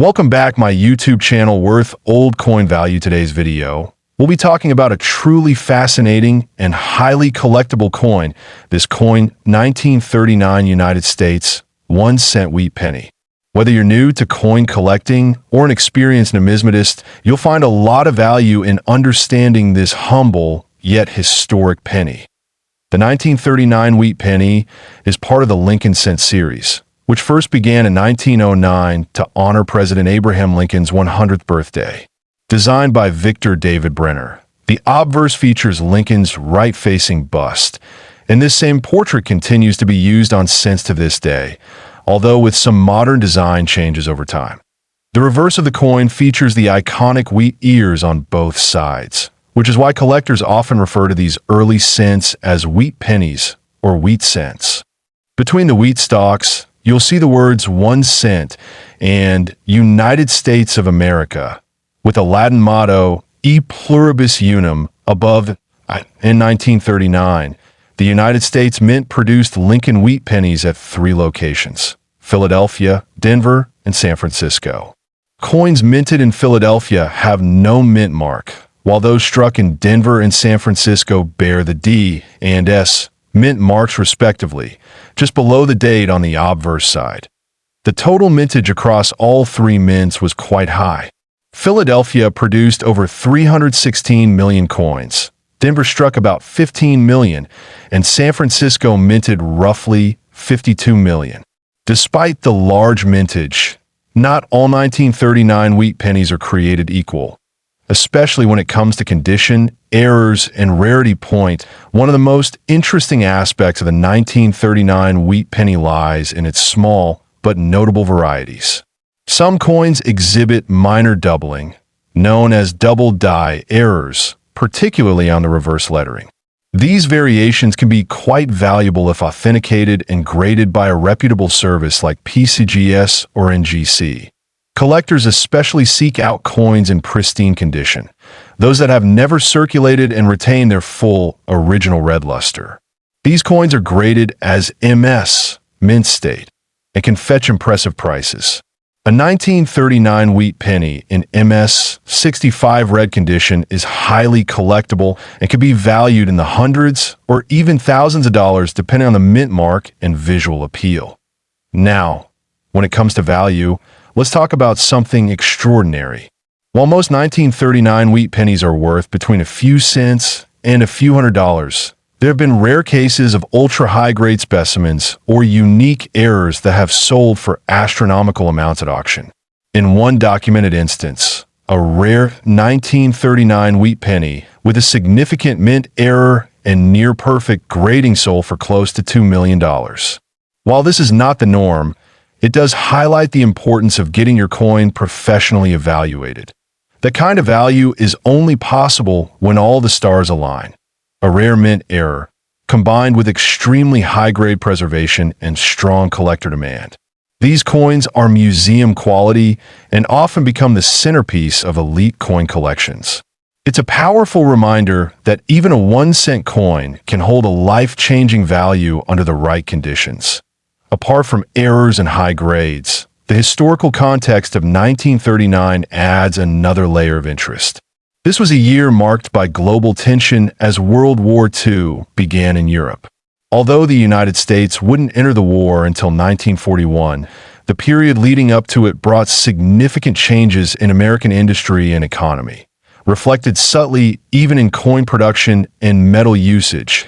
Welcome back, my YouTube channel worth old coin value. Today's video, we'll be talking about a truly fascinating and highly collectible coin. This coin, 1939 United States, 1 cent wheat penny. Whether you're new to coin collecting or an experienced numismatist, you'll find a lot of value in understanding this humble yet historic penny. The 1939 wheat penny is part of the Lincoln Cent series, which first began in 1909 to honor President Abraham Lincoln's 100th birthday. Designed by Victor David Brenner, the obverse features Lincoln's right-facing bust, and this same portrait continues to be used on cents to this day, although with some modern design changes over time. The reverse of the coin features the iconic wheat ears on both sides, which is why collectors often refer to these early cents as wheat pennies or wheat cents. Between the wheat stalks, you'll see the words 1 cent and United States of America, with a Latin motto, E pluribus unum, above. In 1939, the United States Mint produced Lincoln wheat pennies at 3 locations: Philadelphia, Denver, and San Francisco. Coins minted in Philadelphia have no mint mark, while those struck in Denver and San Francisco bear the D and S mint marks respectively, just below the date on the obverse side. The total mintage across all 3 mints was quite high. Philadelphia produced over 316 million coins, Denver struck about 15 million, and San Francisco minted roughly 52 million. Despite the large mintage, not all 1939 wheat pennies are created equal. Especially when it comes to condition, errors, and rarity point, one of the most interesting aspects of the 1939 wheat penny lies in its small but notable varieties. Some coins exhibit minor doubling, known as double die errors, particularly on the reverse lettering. These variations can be quite valuable if authenticated and graded by a reputable service like PCGS or NGC. Collectors especially seek out coins in pristine condition, those that have never circulated and retain their full, original red luster. These coins are graded as MS, mint state, and can fetch impressive prices. A 1939 wheat penny in MS 65 red condition is highly collectible and can be valued in the hundreds or even thousands of dollars depending on the mint mark and visual appeal. Now, when it comes to value, let's talk about something extraordinary. While most 1939 wheat pennies are worth between a few cents and a few $100s, there have been rare cases of ultra-high-grade specimens or unique errors that have sold for astronomical amounts at auction. In one documented instance, a rare 1939 wheat penny with a significant mint error and near-perfect grading sold for close to $2 million. While this is not the norm, it does highlight the importance of getting your coin professionally evaluated. That kind of value is only possible when all the stars align. A rare mint error, combined with extremely high-grade preservation and strong collector demand. These coins are museum quality and often become the centerpiece of elite coin collections. It's a powerful reminder that even a 1 cent coin can hold a life-changing value under the right conditions. Apart from errors and high grades, the historical context of 1939 adds another layer of interest. This was a year marked by global tension as World War II began in Europe. Although the United States wouldn't enter the war until 1941, the period leading up to it brought significant changes in American industry and economy, reflected subtly even in coin production and metal usage.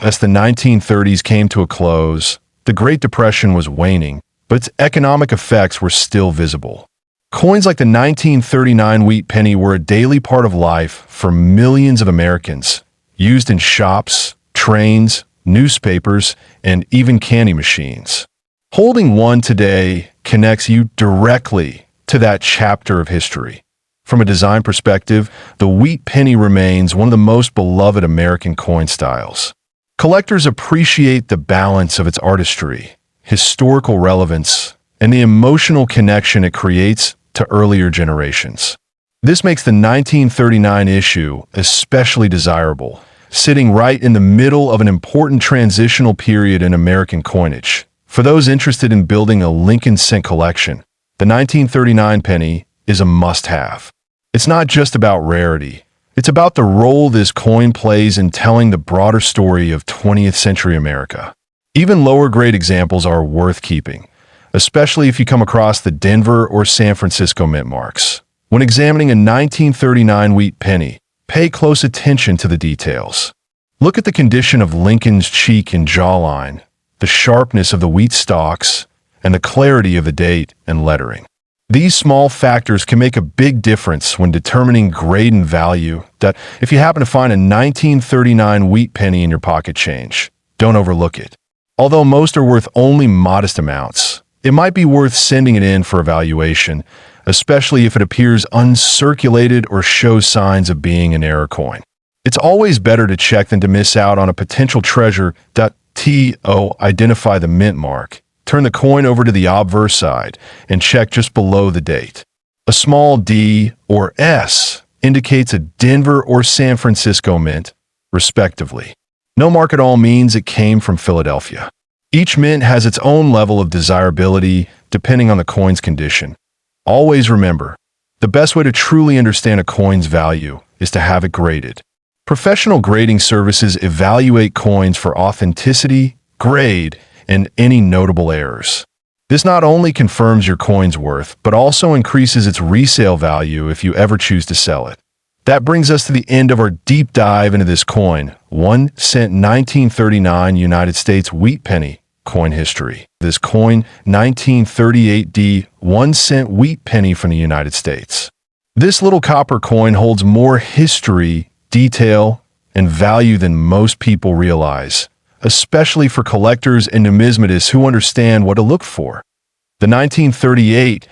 As the 1930s came to a close, the Great Depression was waning, but its economic effects were still visible. Coins like the 1939 wheat penny were a daily part of life for millions of Americans, used in shops, trains, newspapers, and even candy machines. Holding one today connects you directly to that chapter of history. From a design perspective, the wheat penny remains one of the most beloved American coin styles. Collectors appreciate the balance of its artistry, historical relevance, and the emotional connection it creates to earlier generations. This makes the 1939 issue especially desirable, sitting right in the middle of an important transitional period in American coinage. For those interested in building a Lincoln Cent collection, the 1939 penny is a must-have. It's not just about rarity. It's about the role this coin plays in telling the broader story of 20th century America. Even lower-grade examples are worth keeping, especially if you come across the Denver or San Francisco mint marks. When examining a 1939 wheat penny, pay close attention to the details. Look at the condition of Lincoln's cheek and jawline, the sharpness of the wheat stalks, and the clarity of the date and lettering. These small factors can make a big difference when determining grade and value. That if you happen to find a 1939 wheat penny in your pocket change, don't overlook it. Although most are worth only modest amounts, it might be worth sending it in for evaluation, especially if it appears uncirculated or shows signs of being an error coin. It's always better to check than to miss out on a potential treasure. Identify the mint mark. Turn the coin over to the obverse side and check just below the date. A small D or S indicates a Denver or San Francisco mint, respectively. No mark at all means it came from Philadelphia. Each mint has its own level of desirability depending on the coin's condition. Always remember, the best way to truly understand a coin's value is to have it graded. Professional grading services evaluate coins for authenticity, grade, and any notable errors. This not only confirms your coin's worth, but also increases its resale value if you ever choose to sell it. That brings us to the end of our deep dive into this coin, 1 cent 1939 United States wheat penny coin history. This coin, 1938D 1 cent wheat penny from the United States. This little copper coin holds more history, detail, and value than most people realize, especially for collectors and numismatists who understand what to look for. The 1938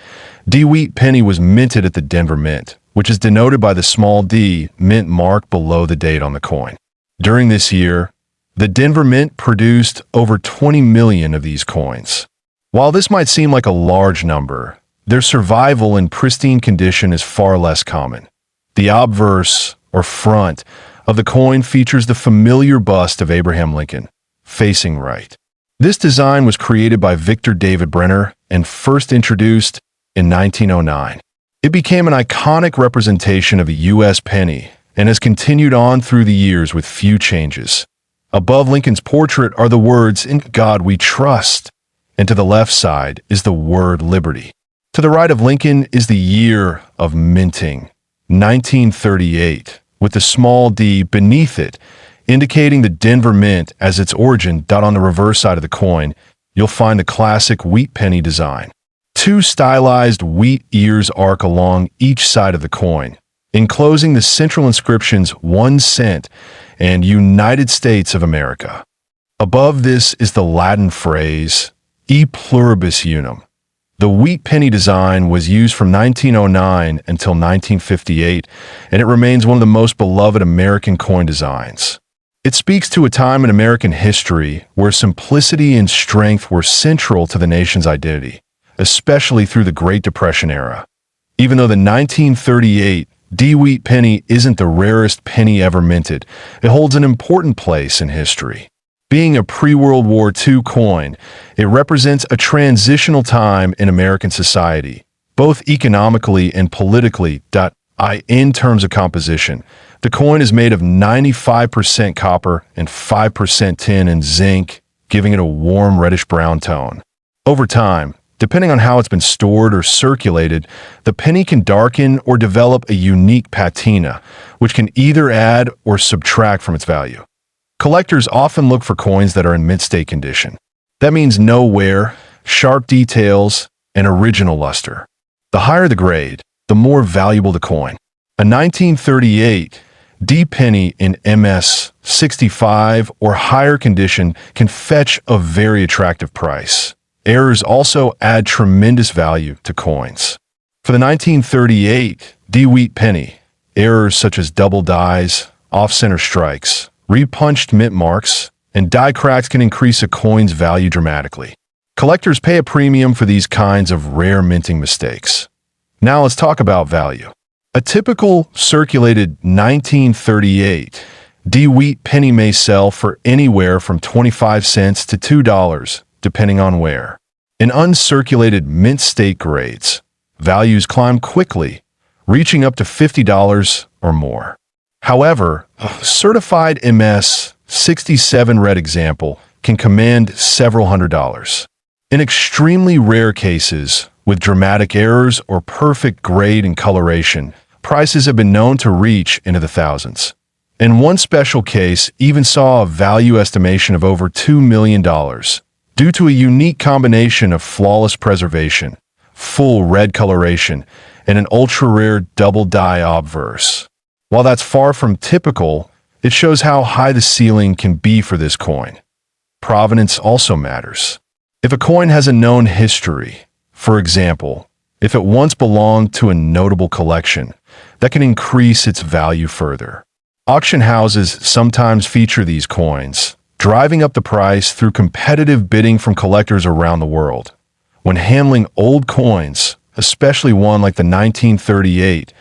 D wheat penny was minted at the Denver Mint, which is denoted by the small d mint mark below the date on the coin. During this year, the Denver Mint produced over 20 million of these coins. While this might seem like a large number, their survival in pristine condition is far less common. The obverse, or front, of the coin features the familiar bust of Abraham Lincoln, facing right. This design was created by Victor David Brenner and first introduced in 1909. It became an iconic representation of a U.S. penny and has continued on through the years with few changes. Above Lincoln's portrait are the words, "In God We Trust," and to the left side is the word "Liberty." To the right of Lincoln is the year of minting, 1938, with the small d beneath it, indicating the Denver Mint as its origin. On the reverse side of the coin, you'll find the classic wheat penny design. Two stylized wheat ears arc along each side of the coin, enclosing the central inscriptions 1 cent and United States of America. Above this is the Latin phrase, E pluribus unum. The wheat penny design was used from 1909 until 1958, and it remains one of the most beloved American coin designs. It speaks to a time in American history where simplicity and strength were central to the nation's identity, especially through the Great Depression era. Even though the 1938 D wheat penny isn't the rarest penny ever minted, it holds an important place in history. Being a pre-World War II coin, it represents a transitional time in American society, both economically and politically. In terms of composition, the coin is made of 95% copper and 5% tin and zinc, giving it a warm reddish-brown tone. Over time, depending on how it's been stored or circulated, the penny can darken or develop a unique patina, which can either add or subtract from its value. Collectors often look for coins that are in mint-state condition. That means no wear, sharp details, and original luster. The higher the grade, the more valuable the coin. A 1938 D penny in MS 65 or higher condition can fetch a very attractive price. Errors also add tremendous value to coins. For the 1938 D wheat penny, errors such as double dies, off-center strikes, repunched mint marks, and die cracks can increase a coin's value dramatically. Collectors pay a premium for these kinds of rare minting mistakes. Now let's talk about value. A typical circulated 1938 D wheat penny may sell for anywhere from 25 cents to $2, depending on wear. In uncirculated mint state grades, values climb quickly, reaching up to $50 or more. However, a certified MS 67 red example can command several $100s. In extremely rare cases, with dramatic errors or perfect grade and coloration, prices have been known to reach into the thousands. And one special case even saw a value estimation of over $2 million due to a unique combination of flawless preservation, full red coloration, and an ultra-rare double-die obverse. While that's far from typical, it shows how high the ceiling can be for this coin. Provenance also matters. If a coin has a known history, for example, if it once belonged to a notable collection, that can increase its value further. Auction houses sometimes feature these coins, driving up the price through competitive bidding from collectors around the world. When handling old coins, especially one like the 1938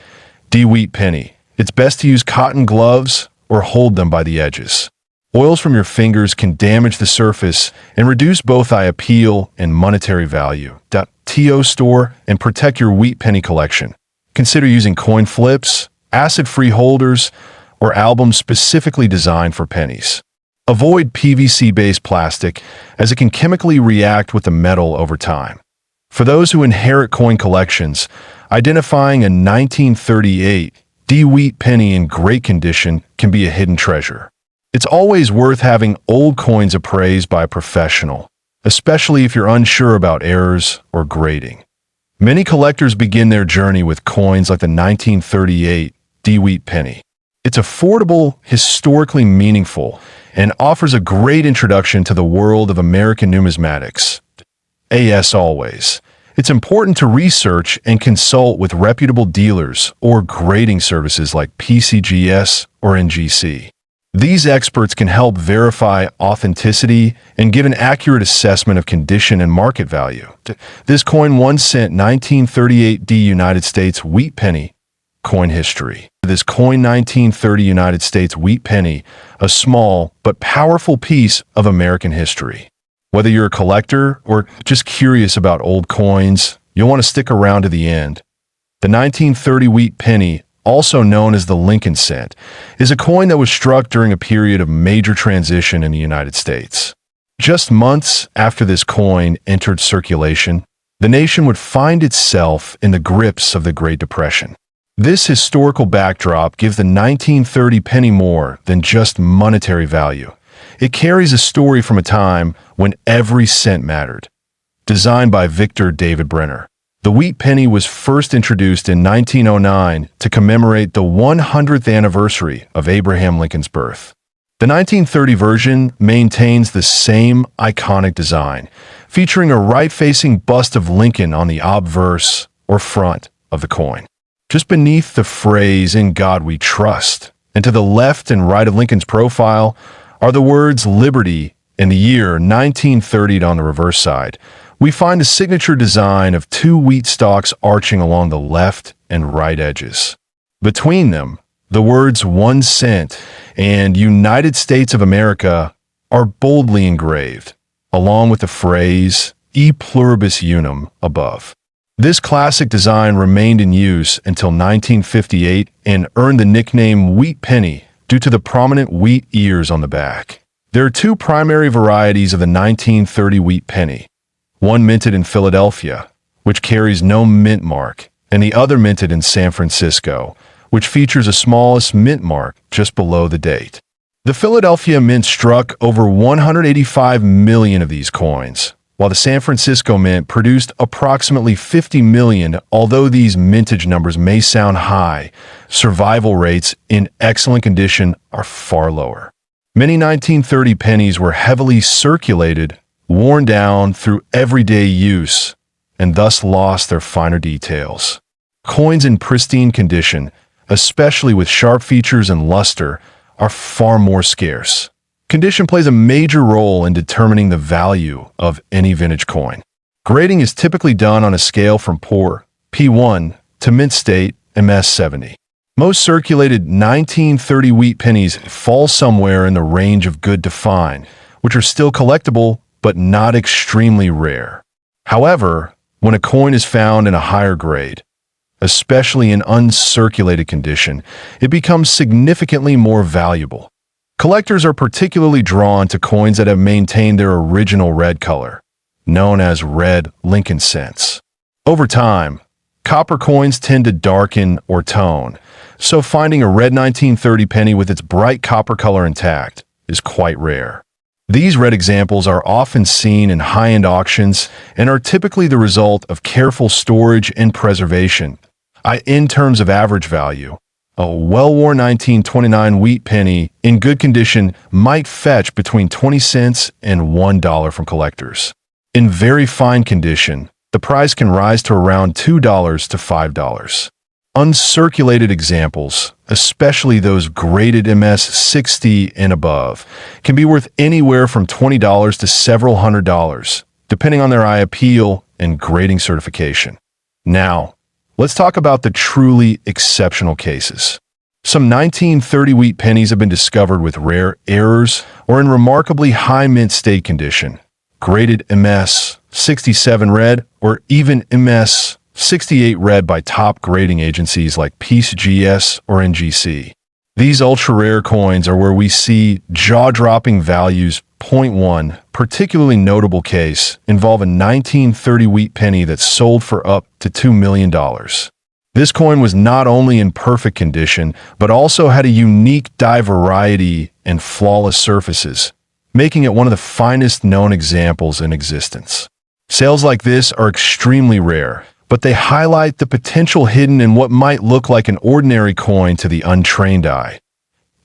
Rare Wheat Penny, it's best to use cotton gloves or hold them by the edges. Oils from your fingers can damage the surface and reduce both eye appeal and monetary value. TO store and protect your wheat penny collection. Consider using coin flips, acid-free holders, or albums specifically designed for pennies. Avoid PVC-based plastic as it can chemically react with the metal over time. For those who inherit coin collections, identifying a 1938 Rare Wheat Penny in great condition can be a hidden treasure. It's always worth having old coins appraised by a professional, especially if you're unsure about errors or grading. Many collectors begin their journey with coins like the 1938 Rare Wheat Penny. It's affordable, historically meaningful, and offers a great introduction to the world of American numismatics. As always, it's important to research and consult with reputable dealers or grading services like PCGS or NGC. These experts can help verify authenticity and give an accurate assessment of condition and market value. This coin 1 cent 1938 D United States Wheat Penny. Coin history. This coin 1930 United States Wheat Penny, a small but powerful piece of American history. Whether you're a collector or just curious about old coins, you'll want to stick around to the end. The 1930 Wheat Penny, also known as the Lincoln cent, is a coin that was struck during a period of major transition in the United States. Just months after this coin entered circulation, the nation would find itself in the grips of the Great Depression. This historical backdrop gives the 1930 penny more than just monetary value. It carries a story from a time when every cent mattered. Designed by Victor David Brenner, the wheat penny was first introduced in 1909 to commemorate the 100th anniversary of Abraham Lincoln's birth. The 1930 version maintains the same iconic design, featuring a right-facing bust of Lincoln on the obverse or front of the coin. Just beneath the phrase, "In God We Trust," and to the left and right of Lincoln's profile are the words "Liberty" and the year 1930 on the reverse side. We find a signature design of two wheat stalks arching along the left and right edges. Between them, the words 1 cent and United States of America are boldly engraved, along with the phrase "E pluribus unum" above. This classic design remained in use until 1958 and earned the nickname Wheat Penny due to the prominent wheat ears on the back. There are two primary varieties of the 1930 Wheat Penny. One minted in Philadelphia, which carries no mint mark, and the other minted in San Francisco, which features a smallest mint mark just below the date. The Philadelphia Mint struck over 185 million of these coins, while the San Francisco Mint produced approximately 50 million. Although these mintage numbers may sound high, survival rates in excellent condition are far lower. Many 1930 pennies were heavily circulated, worn down through everyday use, and thus lost their finer details. Coins in pristine condition, especially with sharp features and luster, are far more scarce. Condition plays a major role in determining the value of any vintage coin. Grading is typically done on a scale from poor, P1, to mint state, MS70. Most circulated 1930 wheat pennies fall somewhere in the range of good to fine, which are still collectible but not extremely rare. However, when a coin is found in a higher grade, especially in uncirculated condition, it becomes significantly more valuable. Collectors are particularly drawn to coins that have maintained their original red color, known as red Lincoln cents. Over time, copper coins tend to darken or tone, so finding a red 1930 penny with its bright copper color intact is quite rare. These red examples are often seen in high-end auctions and are typically the result of careful storage and preservation. In terms of average value, a well-worn 1929 wheat penny in good condition might fetch between 20 cents and $1 from collectors. In very fine condition, the price can rise to around $2 to $5. Uncirculated examples, especially those graded MS-60 and above, can be worth anywhere from $20 to several $100s, depending on their eye appeal and grading certification. Now, let's talk about the truly exceptional cases. Some 1930 wheat pennies have been discovered with rare errors or in remarkably high mint state condition, graded MS-67 red or even MS-68 red by top grading agencies like PCGS or NGC. These ultra-rare coins are where we see jaw-dropping values. Point 1, particularly notable case, involve a 1930 wheat penny that sold for up to $2 million. This coin was not only in perfect condition, but also had a unique die variety and flawless surfaces, making it one of the finest known examples in existence. Sales like this are extremely rare, but they highlight the potential hidden in what might look like an ordinary coin to the untrained eye.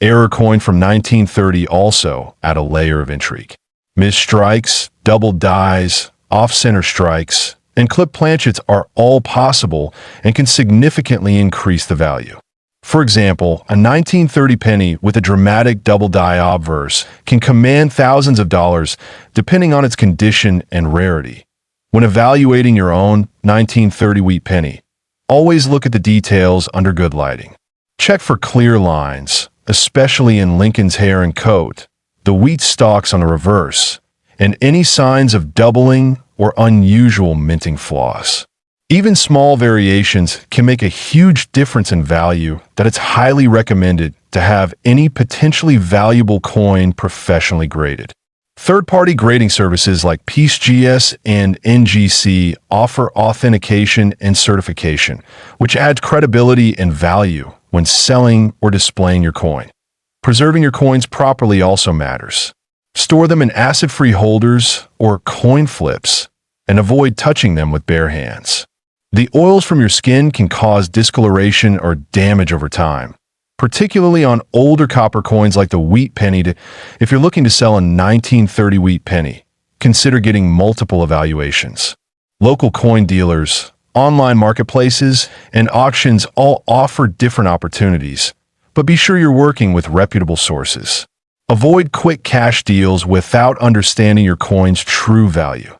Error coin from 1930 also add a layer of intrigue. Missed strikes, double dies, off-center strikes, and clip planchets are all possible and can significantly increase the value. For example, a 1930 penny with a dramatic double die obverse can command thousands of dollars depending on its condition and rarity. When evaluating your own 1930 wheat penny, always look at the details under good lighting. Check for clear lines, especially in Lincoln's hair and coat, the wheat stalks on the reverse, and any signs of doubling or unusual minting flaws. Even small variations can make a huge difference in value that it's highly recommended to have any potentially valuable coin professionally graded. Third-party grading services like PCGS and NGC offer authentication and certification, which adds credibility and value when selling or displaying your coin. Preserving your coins properly also matters. Store them in acid-free holders or coin flips, and avoid touching them with bare hands. The oils from your skin can cause discoloration or damage over time, particularly on older copper coins like the wheat penny. If you're looking to sell a 1930 wheat penny, consider getting multiple evaluations. Local coin dealers, online marketplaces, and auctions all offer different opportunities, but be sure you're working with reputable sources. Avoid quick cash deals without understanding your coin's true value.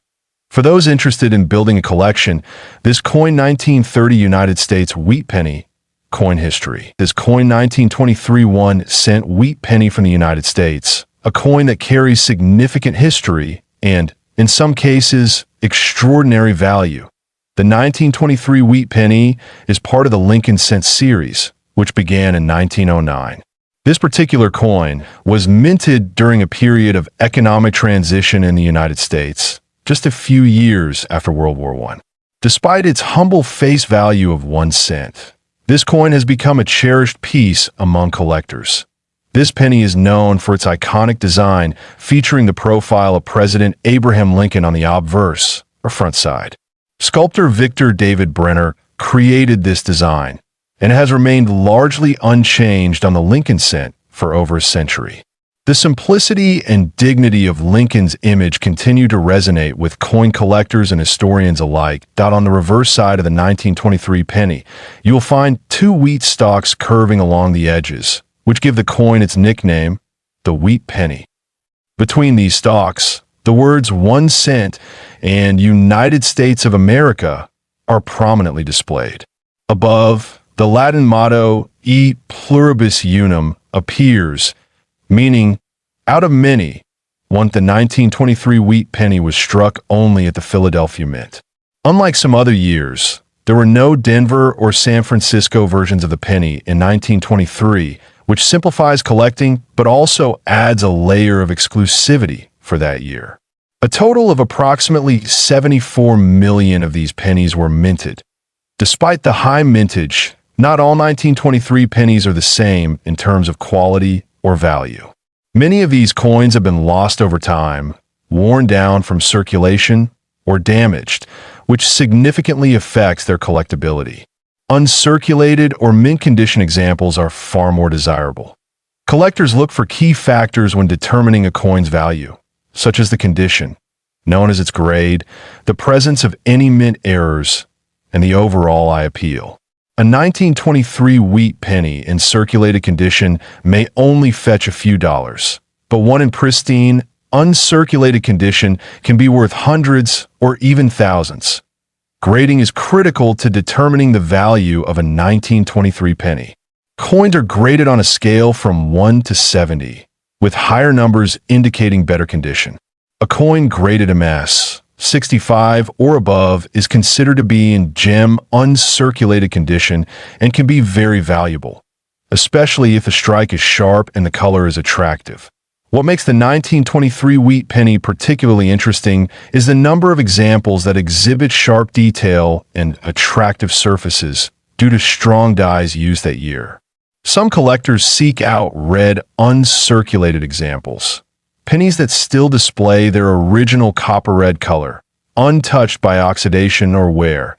For those interested in building a collection, this coin 1930 United States wheat penny coin history. This coin 1923 1-cent wheat penny from the United States, a coin that carries significant history and, in some cases, extraordinary value. The 1923 wheat penny is part of the Lincoln cent series, which began in 1909. This particular coin was minted during a period of economic transition in the United States, just a few years after World War I. Despite its humble face value of 1 cent, this coin has become a cherished piece among collectors. This penny is known for its iconic design, featuring the profile of President Abraham Lincoln on the obverse, or front side. Sculptor Victor David Brenner created this design, and it has remained largely unchanged on the Lincoln cent for over a century. The simplicity and dignity of Lincoln's image continue to resonate with coin collectors and historians alike. On the reverse side of the 1923 penny, you will find 2 wheat stalks curving along the edges, which give the coin its nickname, the wheat penny. Between these stalks, the words 1 cent and United States of America are prominently displayed. Above, the Latin motto E pluribus unum appears, meaning out of many, The 1923 wheat penny was struck only at the Philadelphia Mint. Unlike some other years, there were no Denver or San Francisco versions of the penny in 1923, which simplifies collecting but also adds a layer of exclusivity for that year. A total of approximately 74 million of these pennies were minted. Despite the high mintage, not all 1923 pennies are the same in terms of quality or value. Many of these coins have been lost over time, worn down from circulation, or damaged, which significantly affects their collectability. Uncirculated or mint condition examples are far more desirable. Collectors look for key factors when determining a coin's value, such as the condition, known as its grade, the presence of any mint errors, and the overall eye appeal. A 1923 wheat penny in circulated condition may only fetch a few dollars, but one in pristine, uncirculated condition can be worth hundreds or even thousands. Grading is critical to determining the value of a 1923 penny. Coins are graded on a scale from 1 to 70, with higher numbers indicating better condition. A coin graded MS 65 or above is considered to be in gem uncirculated condition and can be very valuable, especially if the strike is sharp and the color is attractive. What makes the 1923 wheat penny particularly interesting is the number of examples that exhibit sharp detail and attractive surfaces due to strong dyes used that year. Some collectors seek out red, uncirculated examples, pennies that still display their original copper red color, untouched by oxidation or wear.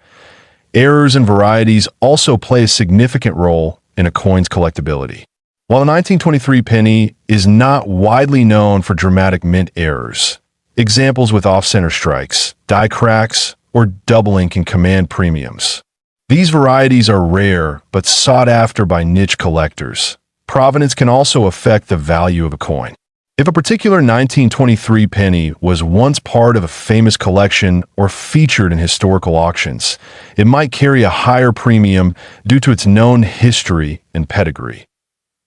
Errors and varieties also play a significant role in a coin's collectability. While the 1923 penny is not widely known for dramatic mint errors, examples with off-center strikes, die cracks, or doubling can command premiums. These varieties are rare but sought after by niche collectors. Provenance can also affect the value of a coin. If a particular 1923 penny was once part of a famous collection or featured in historical auctions, it might carry a higher premium due to its known history and pedigree.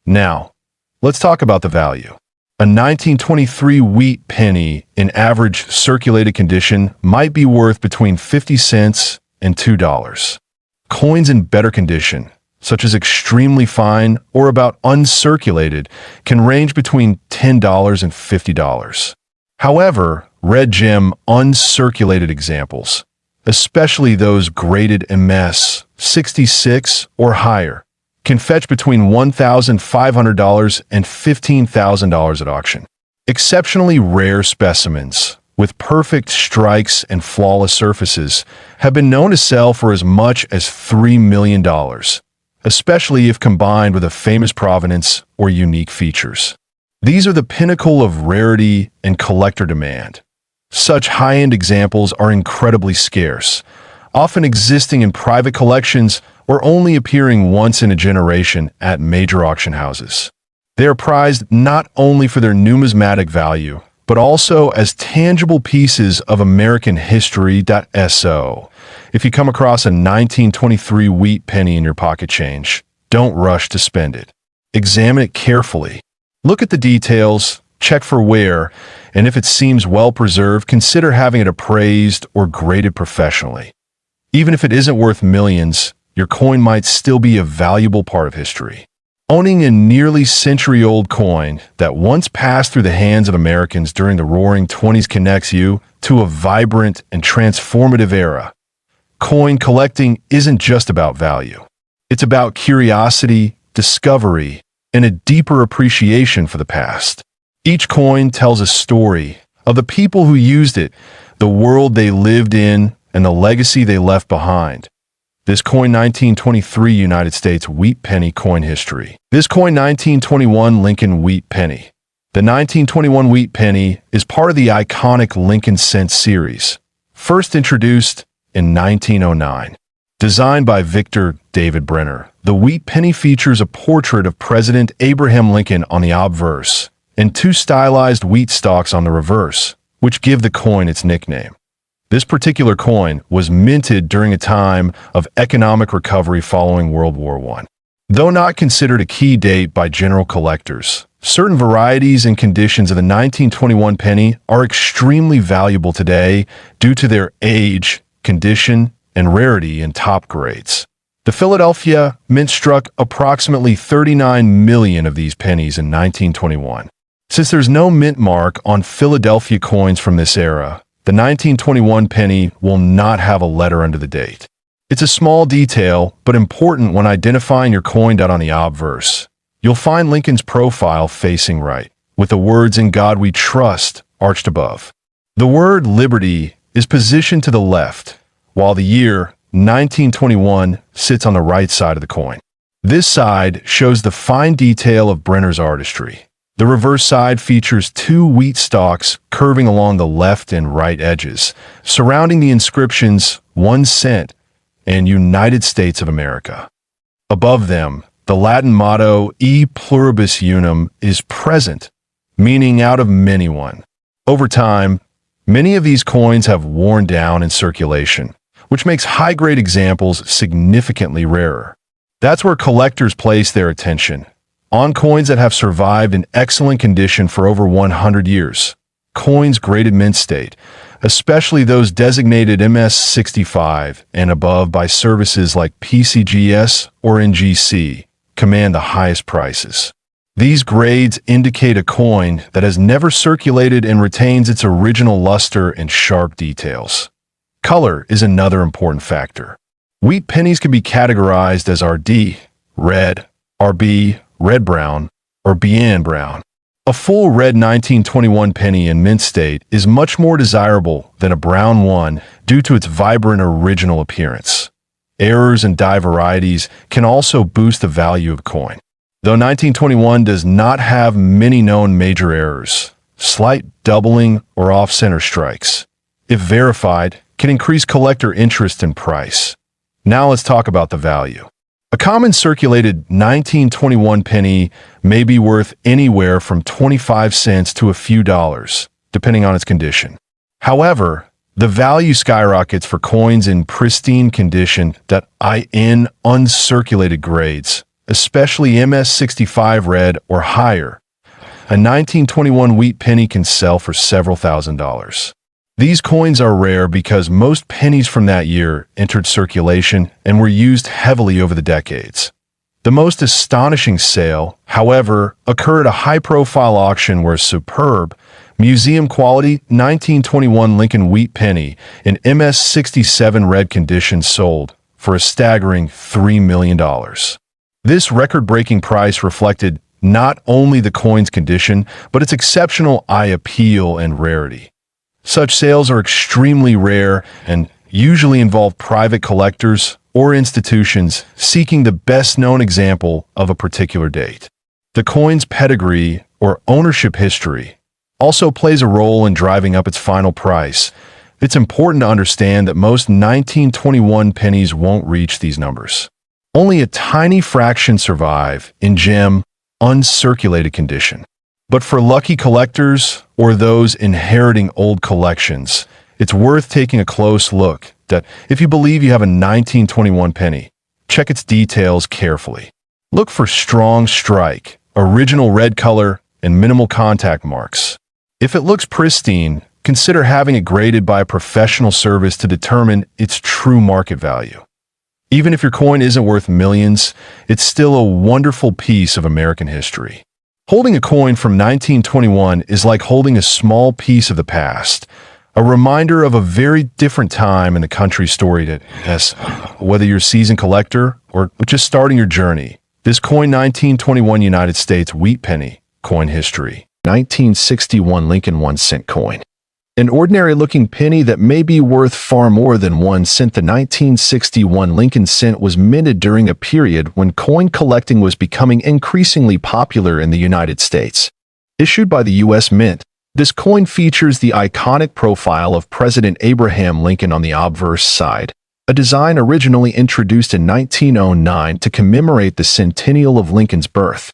Now, let's talk about the value. A 1923 wheat penny in average circulated condition might be worth between 50 cents and $2. Coins in better condition, such as extremely fine or about uncirculated, can range between $10 and $50. However, red gem uncirculated examples, especially those graded MS 66 or higher, can fetch between $1,500 and $15,000 at auction. Exceptionally rare specimens with perfect strikes and flawless surfaces have been known to sell for as much as $3 million, especially if combined with a famous provenance or unique features. These are the pinnacle of rarity and collector demand. Such high-end examples are incredibly scarce, often existing in private collections or only appearing once in a generation at major auction houses. They are prized not only for their numismatic value, but also as tangible pieces of American history. So, if you come across a 1923 wheat penny in your pocket change, don't rush to spend it. Examine it carefully. Look at the details, check for wear, and if it seems well preserved, consider having it appraised or graded professionally. Even if it isn't worth millions, your coin might still be a valuable part of history. Owning a nearly century-old coin that once passed through the hands of Americans during the Roaring '20s connects you to a vibrant and transformative era. Coin collecting isn't just about value. It's about curiosity, discovery, and a deeper appreciation for the past. Each coin tells a story of the people who used it, the world they lived in, and the legacy they left behind. This coin 1923 United States wheat penny coin history. This coin 1921 Lincoln wheat penny. The 1921 wheat penny is part of the iconic Lincoln cent series, first introduced in 1909. Designed by Victor David Brenner, the wheat penny features a portrait of President Abraham Lincoln on the obverse and two stylized wheat stalks on the reverse, which give the coin its nickname. This particular coin was minted during a time of economic recovery following World War I. Though not considered a key date by general collectors, Certain varieties and conditions of the 1921 penny are extremely valuable today due to their age, condition, and rarity in top grades. The Philadelphia Mint struck approximately 39 million of these pennies in 1921. Since there's no mint mark on Philadelphia coins from this era, the 1921 penny will not have a letter under the date. It's a small detail, but important when identifying your coin on the obverse. You'll find Lincoln's profile facing right, with the words "In God We Trust" arched above. The word "Liberty" is positioned to the left, while the year 1921 sits on the right side of the coin. This side shows the fine detail of Brenner's artistry. The reverse side features two wheat stalks curving along the left and right edges, surrounding the inscriptions 1 cent and United States of America. Above them, the Latin motto E pluribus unum is present, meaning out of many one. Over time, many of these coins have worn down in circulation, which makes high-grade examples significantly rarer. That's where collectors place their attention, on coins that have survived in excellent condition for over 100 years. Coins graded mint state, especially those designated MS65 and above by services like PCGS or NGC, command the highest prices. These grades indicate a coin that has never circulated and retains its original luster and sharp details. Color is another important factor. Wheat pennies can be categorized as RD, red, RB, red-brown, or bien brown. A full red 1921 penny in mint state is much more desirable than a brown one due to its vibrant original appearance. Errors and dye varieties can also boost the value of a coin. Though 1921 does not have many known major errors, slight doubling or off-center strikes, if verified, can increase collector interest and price. Now let's talk about the value. A common circulated 1921 penny may be worth anywhere from 25 cents to a few dollars, depending on its condition. However, the value skyrockets for coins in pristine condition that in uncirculated grades, especially MS65 red or higher. A 1921 wheat penny can sell for several $1,000s. These coins are rare because most pennies from that year entered circulation and were used heavily over the decades. The most astonishing sale, however, occurred at a high-profile auction where a superb, museum-quality 1921 Lincoln wheat penny in MS67 red condition sold for a staggering $3 million. This record-breaking price reflected not only the coin's condition, but its exceptional eye appeal and rarity. Such sales are extremely rare and usually involve private collectors or institutions seeking the best-known example of a particular date. The coin's pedigree or ownership history also plays a role in driving up its final price. It's important to understand that most 1921 pennies won't reach these numbers. Only a tiny fraction survive in gem, uncirculated condition. But for lucky collectors or those inheriting old collections, it's worth taking a close look that if you believe you have a 1921 penny, check its details carefully. Look for strong strike, original red color, and minimal contact marks. If it looks pristine, consider having it graded by a professional service to determine its true market value. Even if your coin isn't worth millions, it's still a wonderful piece of American history. Holding a coin from 1921 is like holding a small piece of the past, a reminder of a very different time in the country's story that, yes, whether you're a seasoned collector or just starting your journey, this coin 1921 United States wheat penny, coin history. 1961 Lincoln 1 cent coin. An ordinary-looking penny that may be worth far more than 1 cent, the 1961 Lincoln cent was minted during a period when coin collecting was becoming increasingly popular in the United States. Issued by the U.S. Mint, this coin features the iconic profile of President Abraham Lincoln on the obverse side, a design originally introduced in 1909 to commemorate the centennial of Lincoln's birth.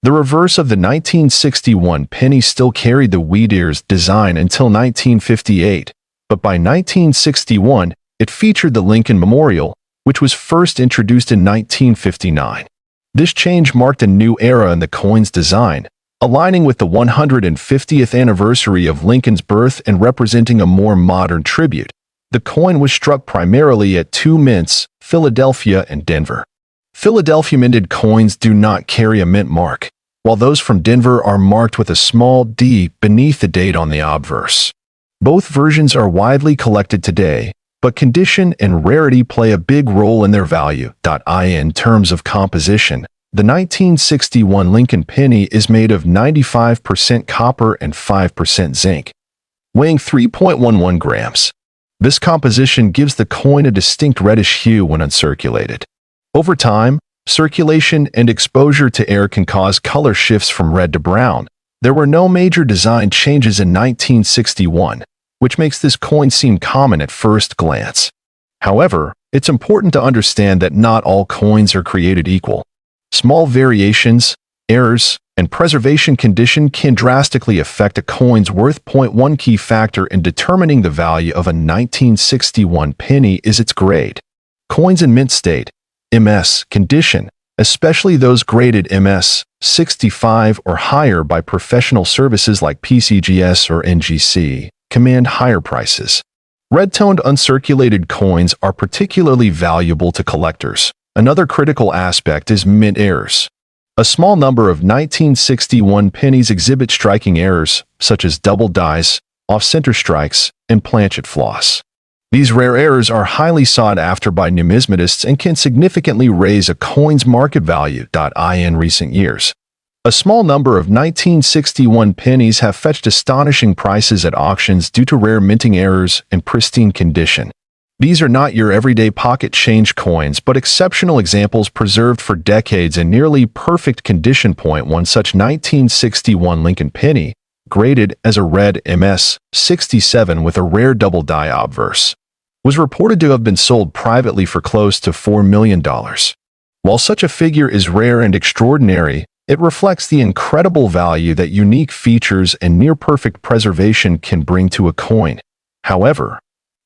The reverse of the 1961 penny still carried the wheat ears design until 1958, but by 1961, it featured the Lincoln Memorial, which was first introduced in 1959. This change marked a new era in the coin's design, aligning with the 150th anniversary of Lincoln's birth and representing a more modern tribute. The coin was struck primarily at two mints, Philadelphia and Denver. Philadelphia minted coins do not carry a mint mark, while those from Denver are marked with a small d beneath the date on the obverse. Both versions are widely collected today, but condition and rarity play a big role in their value. In terms of composition, the 1961 Lincoln penny is made of 95% copper and 5% zinc, weighing 3.11 grams. This composition gives the coin a distinct reddish hue when uncirculated. Over time, circulation and exposure to air can cause color shifts from red to brown. There were no major design changes in 1961, which makes this coin seem common at first glance. However, it's important to understand that not all coins are created equal. Small variations, errors, and preservation condition can drastically affect a coin's worth. One key factor in determining the value of a 1961 penny is its grade. Coins in mint state, MS, condition, especially those graded MS 65 or higher by professional services like PCGS or NGC, command higher prices. Red-toned uncirculated coins are particularly valuable to collectors. Another critical aspect is mint errors. A small number of 1961 pennies exhibit striking errors, such as double dies, off-center strikes, and planchet floss. These rare errors are highly sought after by numismatists and can significantly raise a coin's market value. In recent years, a small number of 1961 pennies have fetched astonishing prices at auctions due to rare minting errors and pristine condition. These are not your everyday pocket change coins, but exceptional examples preserved for decades in nearly perfect condition. One such 1961 Lincoln penny, graded as a red MS 67 with a rare double die obverse, was reported to have been sold privately for close to $4 million. While such a figure is rare and extraordinary, it reflects the incredible value that unique features and near-perfect preservation can bring to a coin. However,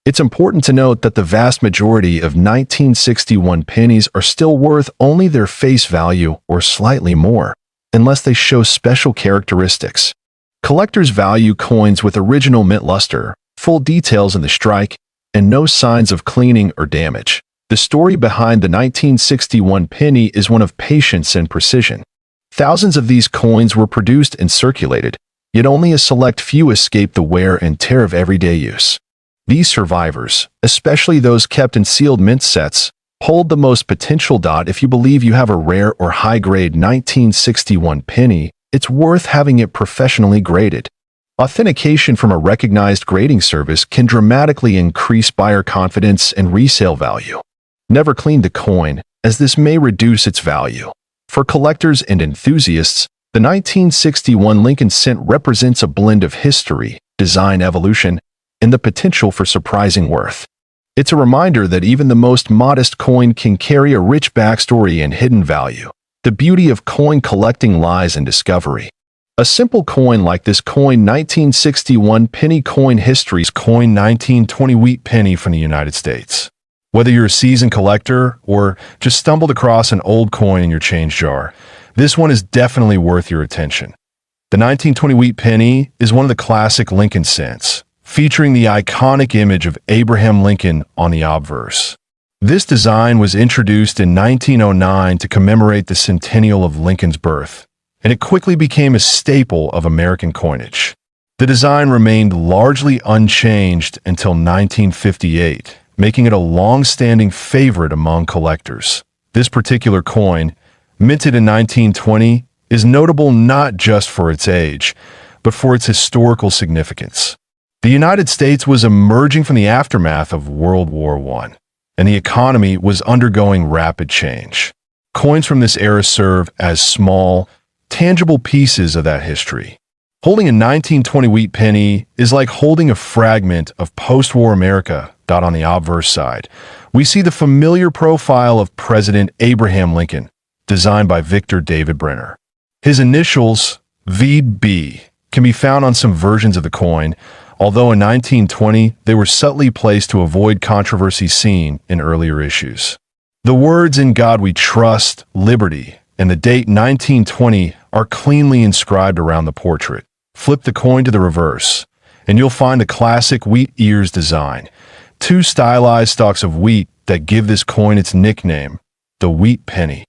it's important to note that the vast majority of 1961 pennies are still worth only their face value or slightly more, unless they show special characteristics. Collectors value coins with original mint luster, full details in the strike, and no signs of cleaning or damage. The story behind the 1961 penny is one of patience and precision. Thousands of these coins were produced and circulated, yet only a select few escape the wear and tear of everyday use. These survivors, especially those kept in sealed mint sets, hold the most potential. If you believe you have a rare or high-grade 1961 penny, it's worth having it professionally graded. Authentication from a recognized grading service can dramatically increase buyer confidence and resale value. Never clean the coin, as this may reduce its value. For collectors and enthusiasts, the 1961 Lincoln cent represents a blend of history, design evolution, and the potential for surprising worth. It's a reminder that even the most modest coin can carry a rich backstory and hidden value. The beauty of coin collecting lies in discovery. A simple coin like this coin 1961 penny coin history's coin 1920 wheat penny from the United States. Whether you're a seasoned collector or just stumbled across an old coin in your change jar, this one is definitely worth your attention. The 1920 wheat penny is one of the classic Lincoln cents, featuring the iconic image of Abraham Lincoln on the obverse. This design was introduced in 1909 to commemorate the centennial of Lincoln's birth, and it quickly became a staple of American coinage. The design remained largely unchanged until 1958, making it a long-standing favorite among collectors. This particular coin, minted in 1920, is notable not just for its age, but for its historical significance. The United States was emerging from the aftermath of World War I, and the economy was undergoing rapid change. Coins from this era serve as small, tangible pieces of that history. Holding a 1920 wheat penny is like holding a fragment of post-war America. On the obverse side, we see the familiar profile of President Abraham Lincoln, designed by Victor David Brenner. His initials, VB, can be found on some versions of the coin, although in 1920 they were subtly placed to avoid controversy seen in earlier issues. The words "In God We Trust," "Liberty," and the date 1920 are cleanly inscribed around the portrait. Flip the coin to the reverse, and you'll find a classic wheat ears design. Two stylized stalks of wheat that give this coin its nickname, the wheat penny.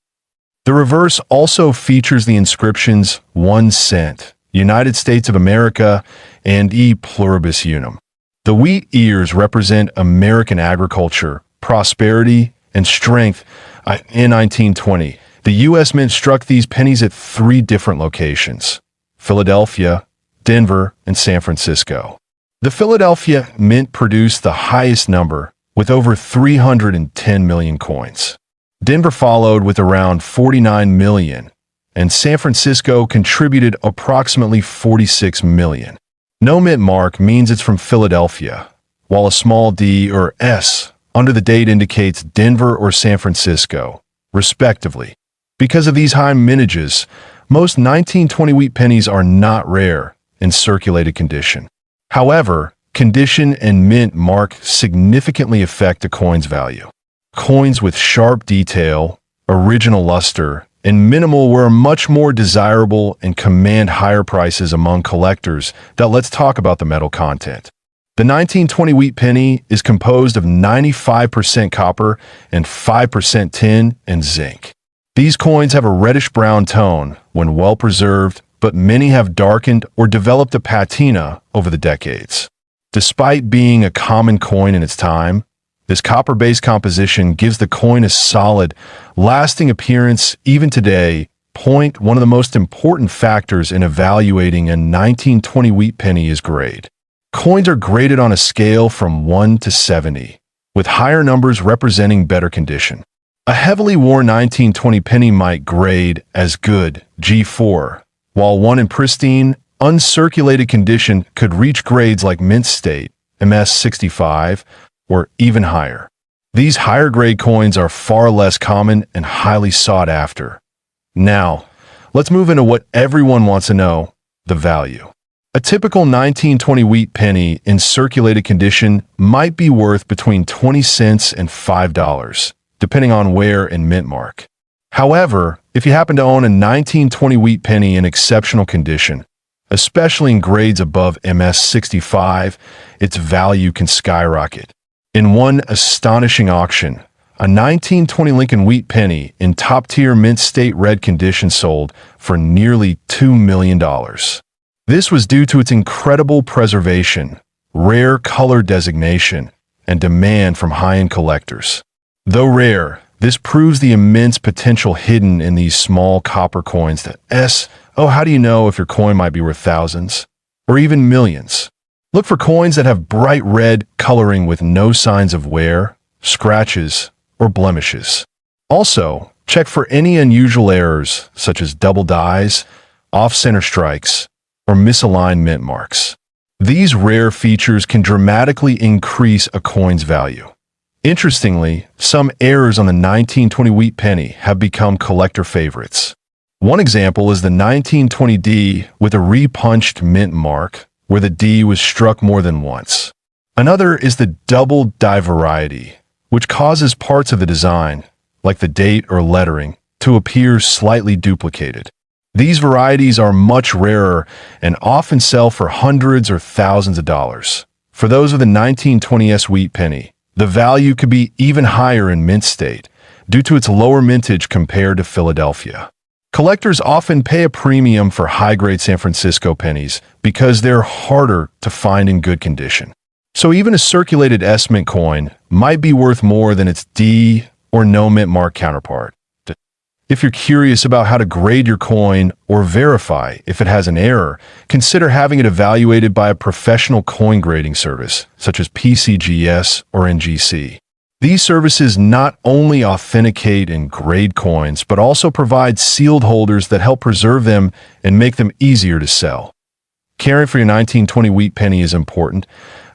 The reverse also features the inscriptions 1 cent, United States of America, and E pluribus unum. The wheat ears represent American agriculture, prosperity, and strength. In 1920, the U.S. Mint struck these pennies at 3 different locations: Philadelphia, Denver, and San Francisco. The Philadelphia Mint produced the highest number, with over 310 million coins. Denver followed with around 49 million, and San Francisco contributed approximately 46 million. No mint mark means it's from Philadelphia, while a small D or S under the date indicates Denver or San Francisco, respectively. Because of these high mintages, most 1920 wheat pennies are not rare in circulated condition. However, condition and mint mark significantly affect a coin's value. Coins with sharp detail, original luster, and minimal were much more desirable and command higher prices among collectors. Now let's talk about the metal content. The 1920 wheat penny is composed of 95% copper and 5% tin and zinc. These coins have a reddish-brown tone when well preserved, but many have darkened or developed a patina over the decades. Despite being a common coin in its time, this copper-based composition gives the coin a solid, lasting appearance even today. One of the most important factors in evaluating a 1920 wheat penny is grade. Coins are graded on a scale from 1 to 70, with higher numbers representing better condition. A heavily worn 1920 penny might grade as good, G4, while one in pristine, uncirculated condition could reach grades like mint state, MS 65, or even higher. These higher grade coins are far less common and highly sought after. Now, let's move into what everyone wants to know, the value. A typical 1920 wheat penny in circulated condition might be worth between 20 cents and $5, depending on wear and mint mark. However, if you happen to own a 1920 wheat penny in exceptional condition, especially in grades above MS 65, its value can skyrocket. In one astonishing auction, a 1920 Lincoln wheat penny in top-tier mint state red condition sold for nearly $2 million. This was due to its incredible preservation, rare color designation, and demand from high-end collectors. Though rare, this proves the immense potential hidden in these small copper coins how do you know if your coin might be worth thousands or even millions? Look for coins that have bright red coloring with no signs of wear, scratches, or blemishes. Also, check for any unusual errors such as double dies, off-center strikes, or misaligned mint marks. These rare features can dramatically increase a coin's value. Interestingly, some errors on the 1920 wheat penny have become collector favorites. One example is the 1920 D with a repunched mint mark, where the D was struck more than once. Another is the double die variety, which causes parts of the design, like the date or lettering, to appear slightly duplicated. These varieties are much rarer and often sell for hundreds or thousands of dollars. For those with a 1920s wheat penny, the value could be even higher in mint state, due to its lower mintage compared to Philadelphia. Collectors often pay a premium for high-grade San Francisco pennies because they're harder to find in good condition. So even a circulated S-mint coin might be worth more than its D or no mint mark counterpart. If you're curious about how to grade your coin or verify if it has an error, consider having it evaluated by a professional coin grading service, such as PCGS or NGC. These services not only authenticate and grade coins, but also provide sealed holders that help preserve them and make them easier to sell. Caring for your 1920 wheat penny is important,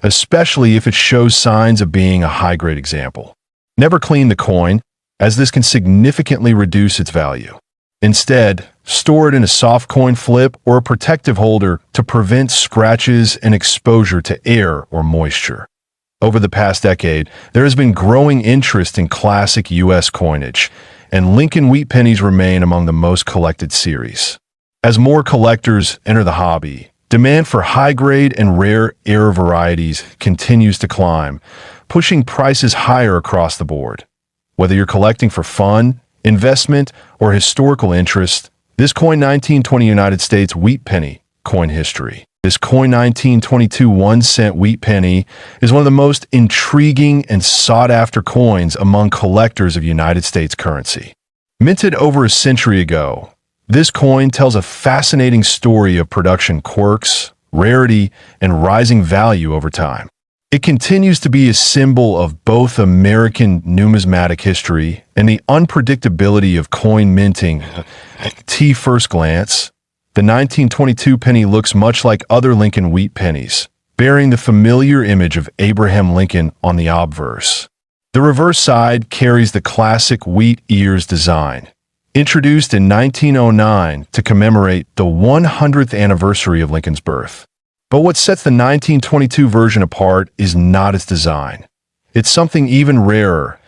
especially if it shows signs of being a high-grade example. Never clean the coin, as this can significantly reduce its value. Instead, store it in a soft coin flip or a protective holder to prevent scratches and exposure to air or moisture. Over the past decade, there has been growing interest in classic U.S. coinage, and Lincoln wheat pennies remain among the most collected series. As more collectors enter the hobby, demand for high-grade and rare era varieties continues to climb, pushing prices higher across the board. Whether you're collecting for fun, investment, or historical interest, this coin 1920 United States wheat penny coin history. This coin 1922 1-cent wheat penny is one of the most intriguing and sought-after coins among collectors of United States currency. Minted over a century ago, this coin tells a fascinating story of production quirks, rarity, and rising value over time. It continues to be a symbol of both American numismatic history and the unpredictability of coin minting. At first glance, the 1922 penny looks much like other Lincoln wheat pennies, bearing the familiar image of Abraham Lincoln on the obverse. The reverse side carries the classic wheat ears design, introduced in 1909 to commemorate the 100th anniversary of Lincoln's birth. But what sets the 1922 version apart is not its design. It's something even rarer,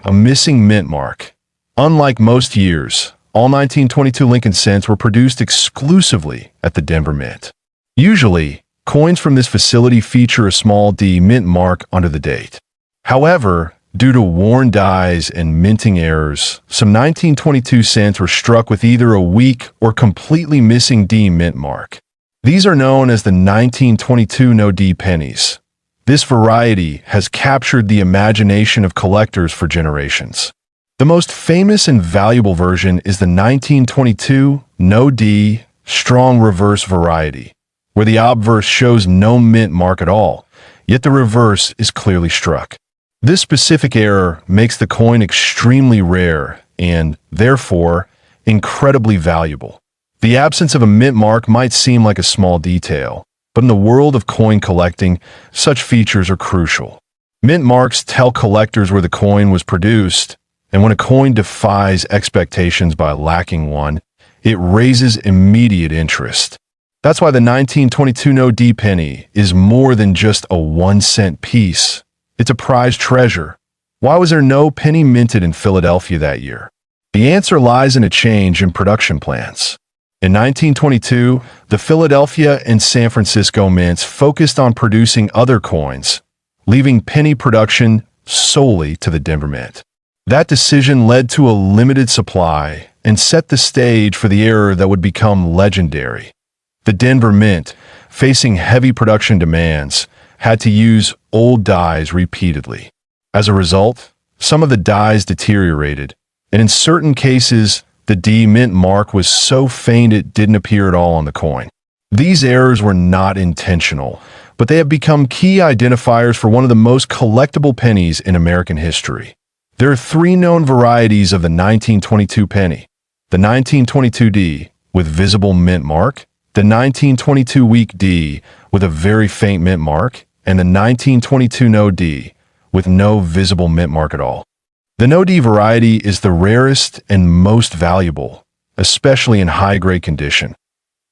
a missing mint mark. Unlike most years, all 1922 Lincoln cents were produced exclusively at the Denver Mint. Usually, coins from this facility feature a small D mint mark under the date. However, due to worn dies and minting errors, some 1922 cents were struck with either a weak or completely missing D mint mark. These are known as the 1922 no-D pennies. This variety has captured the imagination of collectors for generations. The most famous and valuable version is the 1922 no-D strong reverse variety, where the obverse shows no mint mark at all, yet the reverse is clearly struck. This specific error makes the coin extremely rare and, therefore, incredibly valuable. The absence of a mint mark might seem like a small detail, but in the world of coin collecting, such features are crucial. Mint marks tell collectors where the coin was produced, and when a coin defies expectations by lacking one, it raises immediate interest. That's why the 1922 no-D penny is more than just a 1-cent piece. It's a prized treasure. Why was there no penny minted in Philadelphia that year? The answer lies in a change in production plans. In 1922, the Philadelphia and San Francisco mints focused on producing other coins, leaving penny production solely to the Denver Mint. That decision led to a limited supply and set the stage for the era that would become legendary. The Denver Mint, facing heavy production demands, had to use old dies repeatedly. As a result, some of the dies deteriorated, and in certain cases, the D mint mark was so faint it didn't appear at all on the coin. These errors were not intentional, but they have become key identifiers for one of the most collectible pennies in American history. There are three known varieties of the 1922 penny: the 1922 D with visible mint mark, the 1922 weak D with a very faint mint mark, and the 1922 no D with no visible mint mark at all. The no-D variety is the rarest and most valuable, especially in high-grade condition.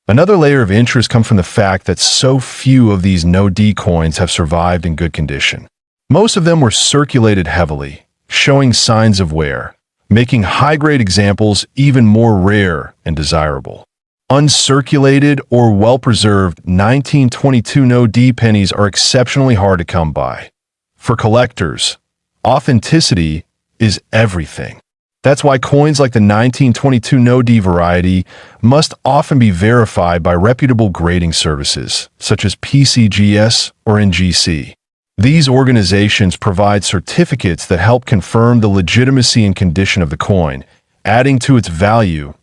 Another layer of interest comes from the fact that so few of these no-D coins have survived in good condition. Most of them were circulated heavily, showing signs of wear, making high-grade examples even more rare and desirable. Uncirculated or well-preserved 1922 no-D pennies are exceptionally hard to come by. For collectors, authenticity is everything. That's why coins like the 1922 no-D variety must often be verified by reputable grading services, such as PCGS or NGC. These organizations provide certificates that help confirm the legitimacy and condition of the coin, adding to its value.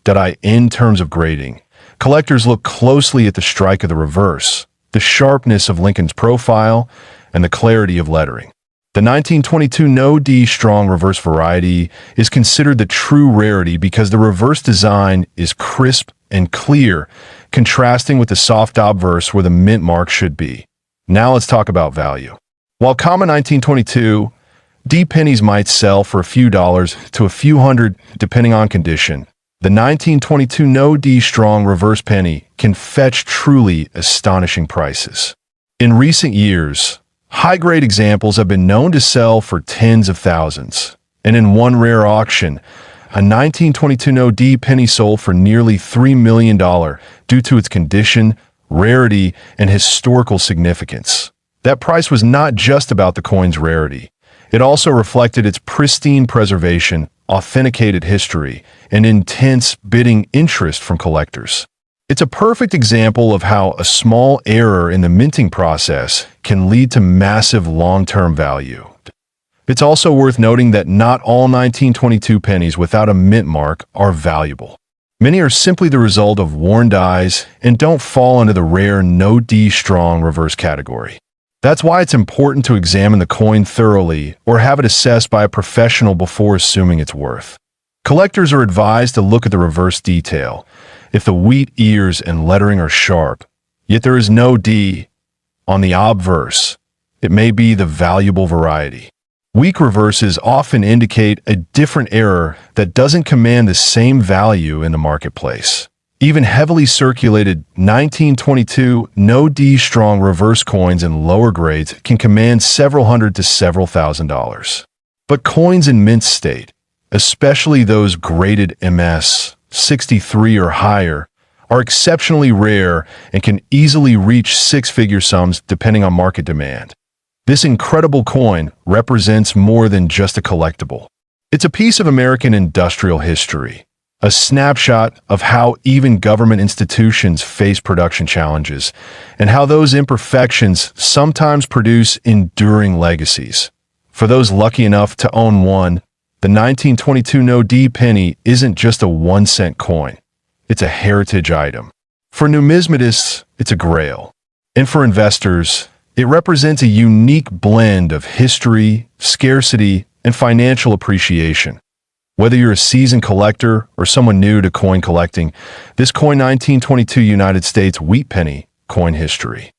In terms of grading, collectors look closely at the strike of the reverse, the sharpness of Lincoln's profile, and the clarity of lettering. The 1922 no-D strong reverse variety is considered the true rarity because the reverse design is crisp and clear, contrasting with the soft obverse where the mint mark should be. Now let's talk about value. While common 1922 D pennies might sell for a few dollars to a few hundred depending on condition, the 1922 no-D strong reverse penny can fetch truly astonishing prices. In recent years, high-grade examples have been known to sell for tens of thousands, and in one rare auction, a 1922 no-D penny sold for nearly $3 million due to its condition, rarity, and historical significance. That price was not just about the coin's rarity. It also reflected its pristine preservation, authenticated history, and intense bidding interest from collectors. It's a perfect example of how a small error in the minting process can lead to massive long-term value. It's also worth noting that not all 1922 pennies without a mint mark are valuable. Many are simply the result of worn dies and don't fall under the rare no-D strong reverse category. That's why it's important to examine the coin thoroughly or have it assessed by a professional before assuming its worth. Collectors are advised to look at the reverse detail. If the wheat ears and lettering are sharp, yet there is no D on the obverse, it may be the valuable variety. Weak reverses often indicate a different error that doesn't command the same value in the marketplace. Even heavily circulated 1922 no-D strong reverse coins in lower grades can command several hundred to several $1,000s. But coins in mint state, especially those graded MS 63 or higher, are exceptionally rare and can easily reach six-figure sums depending on market demand. This incredible coin represents more than just a collectible. It's a piece of American industrial history, a snapshot of how even government institutions face production challenges, and how those imperfections sometimes produce enduring legacies. For those lucky enough to own one, the 1922 no-D penny isn't just a 1-cent coin. It's a heritage item. For numismatists, it's a grail. And for investors, it represents a unique blend of history, scarcity, and financial appreciation. Whether you're a seasoned collector or someone new to coin collecting, this coin 1922 United States wheat penny coin history